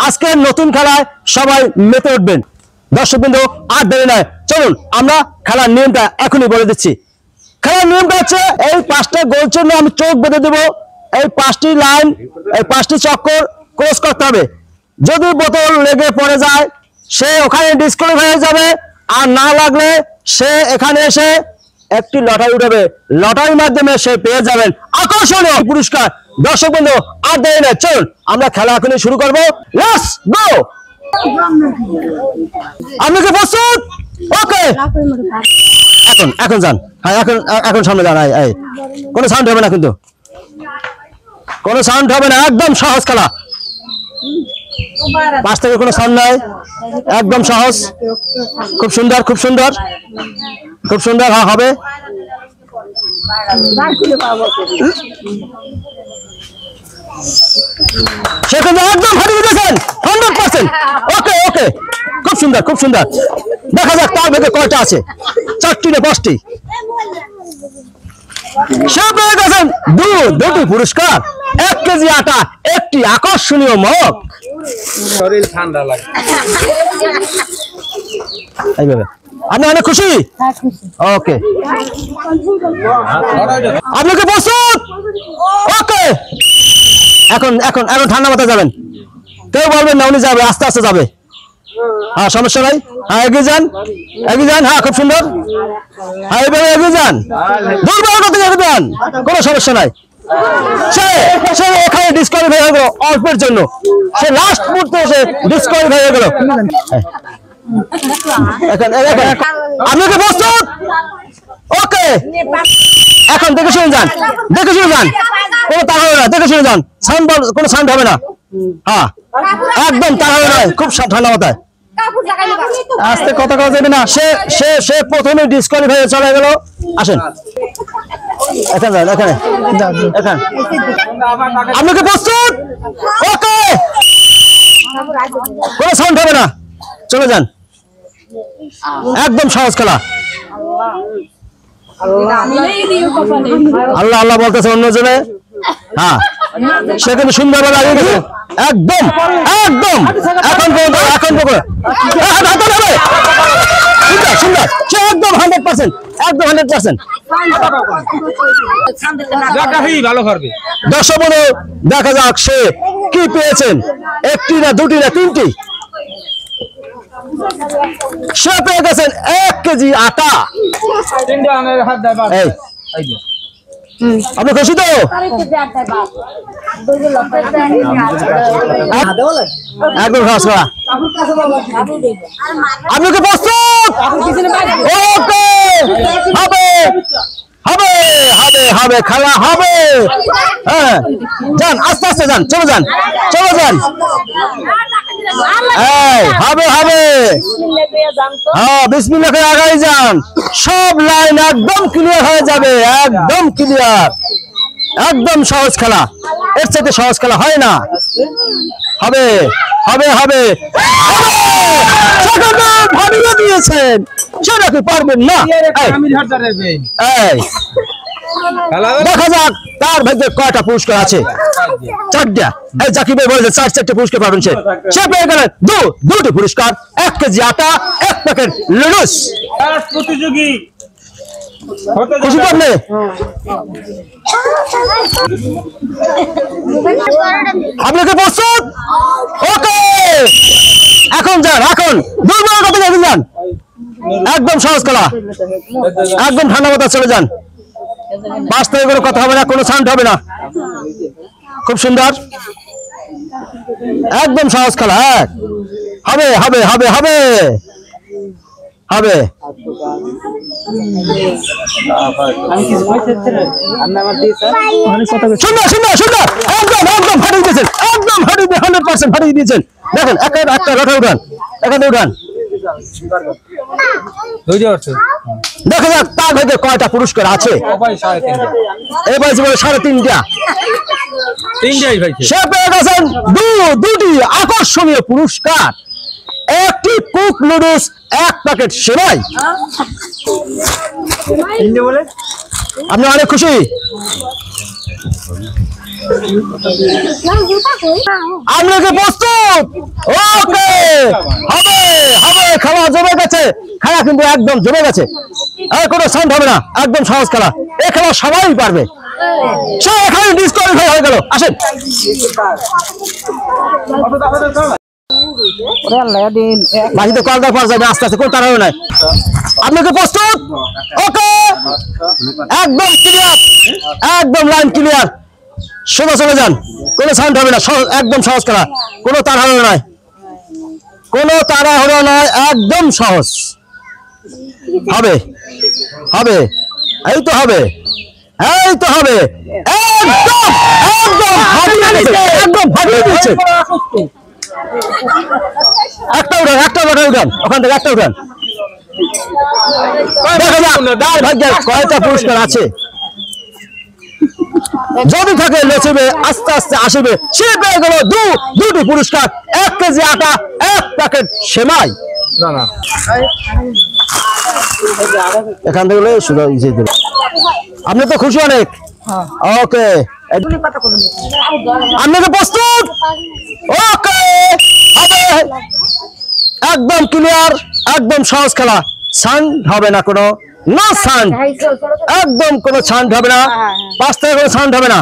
আজকে নতুন খেলায় সবাই মেতে উঠবেন। দর্শকবৃন্দ আর দেরি নয়, চলুন আমরা খেলার নিয়মটা এখনই বলে দিচ্ছি। খেলার নিয়মটা হচ্ছে এই 5টা গোল চিহ্ন আমি চোখ বেঁধে দেবো, এই 5টি লাইন, এই 5টি চক্কর ক্রস করতে হবে। যদি বোতল লেগে পড়ে যায় সে ওখানে ডিসকোয়ালিফাই হয়ে যাবে, আর না লাগলে সে এখানে এসে একটি লটারি উঠাবে, লটারির মাধ্যমে সে পেয়ে যাবেন আকর্ষণীয় পুরস্কার। দর্শক বন্ধু আর দেরি নয়, চলুন আমরা খেলা এখনই শুরু করবো। Let's go. আপনি কি প্রস্তুত? ওকে, এখন এখন যান। হ্যাঁ, এখন এখন সামনে যান। কোনো সাউন্ড হবে না, কিন্তু কোনো সাউন্ড হবে না, একদম সহজ খেলা। 5 থেকে কোনো সাউন্ড নাই, একদম সহজ। খুব সুন্দর, খুব সুন্দর, খুব সুন্দর। হ্যাঁ, হবে। সেখানে একদম হারিয়ে দিয়েছেন 100%। ওকে ওকে, খুব সুন্দর, খুব সুন্দর। দেখা যাক তার ভেতরে কয়টা আছে, 4টি না 5টি। সে পেয়ে গেছেন দুটি পুরস্কার, 1 কেজি আটা, একটি আকর্ষণীয় মগ। শরীর ঠান্ডা লাগে। এইভাবে আপনি অনেক খুশি? ওকে, আপনি কি প্রস্তুত? ওকে, এখন এখন এখন ঠান্ডা মাথায় যাবেন, কেউ বলবেন না, উনি যাবে, আস্তে আস্তে যাবে। হ্যাঁ, সমস্যা নাই। হ্যাঁ, এগিয়ে যান, এগিয়ে যান। হ্যাঁ, খুব সুন্দর। হ্যাঁ, এইভাবে এগিয়ে যান, দুর্বল করতে যাবেন, কোনো সমস্যা নাই। সে সে এখানে ডিসকোয়ালিফাই হয়ে গেল অল্পের জন্য, সে লাস্ট মুহূর্তে এসে ডিসকোয়ালিফাই হয়ে গেল। আপনি কি প্রস্তুত? ওকে, এখন দেখে শুনে যান, দেখে শুনে যান, কোনো তাড়া হবে না, দেখে শুনে যান। সাউন্ড, কোনো সাউন্ড হবে না। হ্যাঁ, একদম তাড়া হবে না, খুব ঠান্ডা মাথায়। আস্তে কথা কথা যাবে না। সে সে সে প্রথমে ডিসকোয়ালিফাই হয়ে চলে গেল। আসেন, এখানে যান, এখানে এখানে। আপনি কি প্রস্তুত? ওকে, কোনো সাউন্ড হবে না, চলে যান। একদম সহজ খেলা। আল্লাহ আল্লাহ বলতেছে অন্যজনে। হ্যাঁ, সে কিন্তু সুন্দরভাবে লাগিয়ে গেছে, একদম একদম। এখন এখন সুন্দর সুন্দর, সে একদম 100%, একদম 100%। দর্শক বন্ধু দেখা যাক সে কি পেয়েছেন, 1টি না 2টি না 3টি। সে পেয়ে গেছেন 1 কেজি আটা। আপনি খুশি তো? একদম খাস করা। আপনি কি প্রস্তুত? ওকে, হবে হবে হবে হবে, খেলা হবে। হ্যাঁ, যান, আস্তে আস্তে যান, চলে যান, চলে যান। হবে হবে। হ্যাঁ, বিসমিল্লাহ করে আগাই যান, সব লাইন একদম ক্লিয়ার হয়ে যাবে, একদম ক্লিয়ার। একদম সহজ খেলা, এর চাইতে সহজ খেলা হয় না। হবে হবে হবে, ভাবিয়ে দিয়েছেন, সেটা কি পারবেন না? দেখা যাক তার ভাগ্যে কয়টা পুরস্কার আছে। 4টা। এই জাকিব ভাই বলেছে 4টা পুরস্কার পাবেন সে। সে পেয়ে গেলেন দুটি পুরস্কার, 1 কেজি আটা, 1 প্যাকেট লুডুস। প্রতিযোগী খুশি তো আপনি? আপনি কি প্রস্তুত? ওকে, এখন যান, এখন দুর্বল করতে যান, একদম সহজ খেলা, একদম ঠান্ডা মাথা চলে যান। 5 থেকে কোনো কথা হবে না, কোনো সাউন্ড হবে না, খুব সুন্দর, একদম সহজ খেলা। হবে হবে হবে হবে হবে। সুন্দর সুন্দর সুন্দর, একদম একদম ফাটিয়ে দিয়েছেন, একদম ফাটিয়ে 100% ফাটিয়ে দিয়েছেন। দেখেন, একটা লটা উঠান, এখানে উঠান। দেখা যাক তার ভাগ্যে কয়টা পুরস্কার আছে। এই পাইছে বলে 3.5টা। সে পেয়ে গেছেন 2টি আকর্ষণীয় পুরস্কার, 1টি কুক নুডলস, 1 প্যাকেট সেমাই। আপনি অনেক খুশি? আমরা কি প্রস্তুত? ওকে, হবে হবে, খেলা জমে গেছে, খেলা কিন্তু একদম জমে গেছে, আর কোনো সাউন্ড হবে না, একদম সহজ খেলা, এই খেলা সবাই পারবে। সে এখানে ডিসকোয়ালিফাই হয়ে গেল। আসেন, বাকিতে কল দেওয়ার পর যাবে, আস্তে আস্তে, কোনো তাড়াহুড়ো নাই। আপনি কি প্রস্তুত? ওকে, একদম ক্লিয়ার, একদম লাইন ক্লিয়ার, সোজা চলে যান, কোনো সাউন্ড হবে না, একদম সহজ খেলা, কোনো তাড়াহুড়ো নাই, কোনো তাড়াহুড়ো নয়, একদম সহজ। হবে হবে, এই তো হবে, এই তো হবে, একদম একদম ফাটিয়ে দিয়েছে, একদম ফাটিয়ে দিয়েছে। একটা উঠান, একটা উঠান, ওখান থেকে একটা উঠান, দেখা যাক তার ভাগ্যে কয়টা পুরস্কার আছে। যদি থাকে নসিবে আস্তে আস্তে আসবে, সে পেয়ে গেল দুটি পুরস্কার, 1 কেজি আটা, 1 প্যাকেট সেমাই। এখান থেকে শুধু আপনি তো খুশি অনেক। ওকে, আপনি তো প্রস্তুত? ওকে, হবে, একদম ক্লিয়ার, একদম সহজ খেলা, সাউন্ড হবে না, কোনো না সাউন্ড, একদম কোনো সাউন্ড হবে না, 5 থেকে কোনো সাউন্ড হবে না,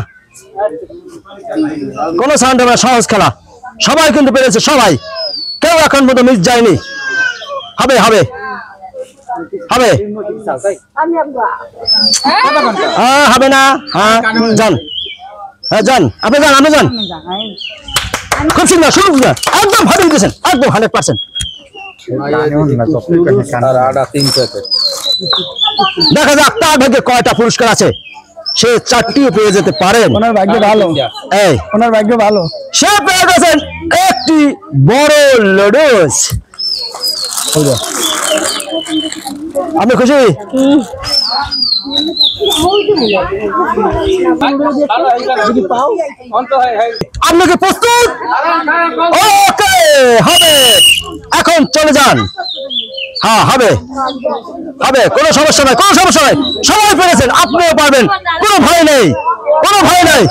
কোনো সাউন্ড হবে না, সহজ খেলা, সবাই কিন্তু পেরেছে, সবাই, কেউ এখন পর্যন্ত মিস যায়নি। হবে হবে হবে, হবে না, হ্যাঁ যান, হ্যাঁ যান, আপনি যান, আপনি যান, খুব সুন্দর, শুরু একদম ফাটিয়ে দিয়েছেন, একদম 100%। দেখা যাক তার ভাগ্যে কয়টা পুরস্কার আছে, সে 4টিও পেয়ে যেতে পারেন। ওনার ভাগ্য ভালো, এই ওনার ভাগ্য ভালো, সে পেয়ে গেছেন একটি বড় লডুস। আপনি খুশি? আপনি কি প্রস্তুত? ওকে, হবে, এখন চলে যান। হ্যাঁ হবে হবে, কোনো সমস্যা নাই, কোনো সমস্যা নাই, সবাই পেরেছেন, আপনিও পারবেন, কোনো ভয় নেই, কোনো ভয় নেই,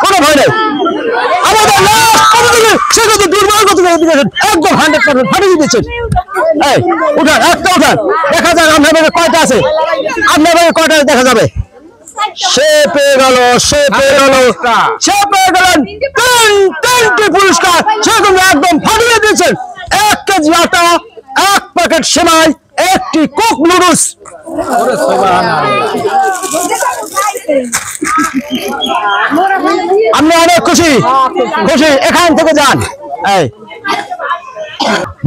কোনো ভয় নেই। আমাদের সে কিন্তু দুর্বল গতি একদম 100% ফাটিয়ে দিচ্ছেন। এই উঠান, একটা উঠান, দেখা যাক আপনার ভাগে কয়টা আছে, আপনার ভাগে কয়টা দেখা যাবে। সে পেয়ে গেল, সে পেয়ে গেল, সে পেয়ে গেলেন 3টি পুরস্কার, সে কিন্তু একদম ফাটিয়ে দিয়েছেন। 1 কেজি আটা, 1 প্যাকেট সেমাই, 1টি কুক নুডলস। আপনি অনেক খুশি, খুশি, এখান থেকে যান। এই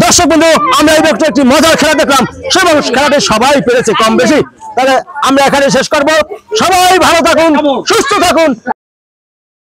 দর্শক বন্ধু, আমরা এই বছর একটি মজার খেলা দেখলাম, সে মানুষ খেলাটি সবাই পেরেছে কম বেশি। তাহলে আমরা এখানে শেষ করবো, সবাই ভালো থাকুন, সুস্থ থাকুন।